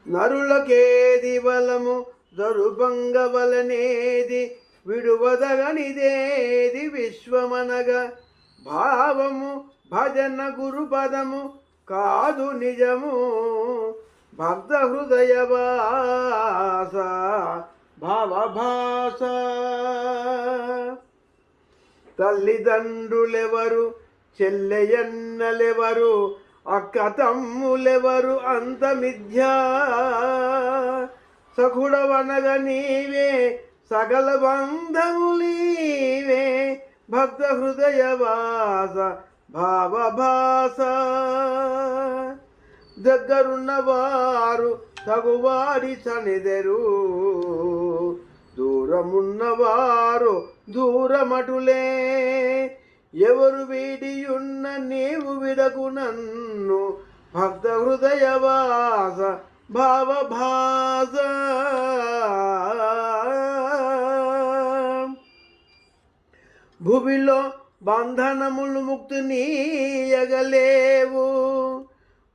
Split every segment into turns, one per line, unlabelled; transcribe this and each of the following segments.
నరులకేది బలము దరుభంగవలనేది విడువదగనిదేది విశ్వమనగా భావము భజన గురుపదము కాదు నిజము భక్త హృదయవాస భావభాస. తల్లిదండ్రులెవరు చెల్లెయన్నలెవరు అక్క తమ్ములెవరు అంత మిథ్యా సఖుడవనగ నీవే సకల బంధములీవే భక్త హృదయవాస భావభాస. దగ్గరున్నవారు తగువాడి చనిదెరు దూరమున్నవారు దూరమటులే ఎవరు వీడియున్న నీవు విడకు నన్ను భక్త హృదయవాస భావభాస. భువిలో బంధనములు ముక్తినీయగలేవు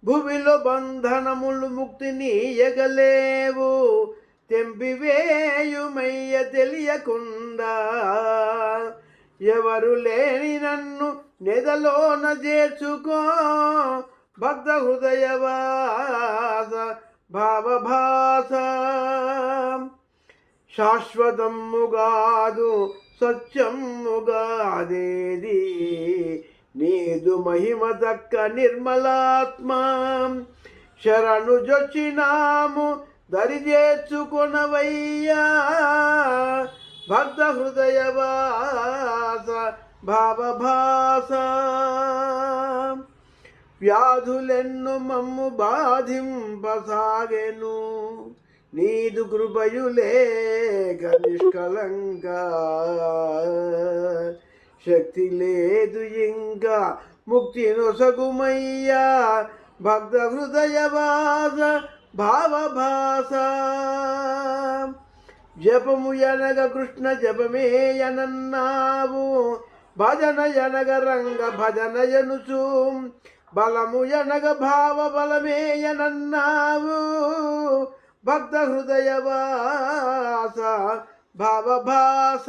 భువిలో బంధనములు ముక్తినీయగలేవు తెంపివేయుమయ్య తెలియకుండా ఎవరు లేని నన్ను నెదలోన చేర్చుకో భక్త హృదయవాస భావభాస. శాశ్వతముగాదు సత్యముగాదేది నీదు మహిమ దక్క నిర్మలాత్మ శరణు జొచ్చినాము దరిచేర్చుకొనవయ్యా భక్త హృదయవాస భావభాస. వ్యాధులెన్ను మమ్ము బాధింపసాగెను నీదు కృపయులేక నిష్కలంక శక్తి లేదు ఇంకా ముక్తి నొసగుమయ్యా భక్త హృదయవాస భావభాస. జపము ఎనగ కృష్ణ జపమేయనన్నావు భజన ఎనగ రంగ భజనయనుచు బలము ఎనగ భావ బలమేయనన్నావు భక్త హృదయవాస భావభాస.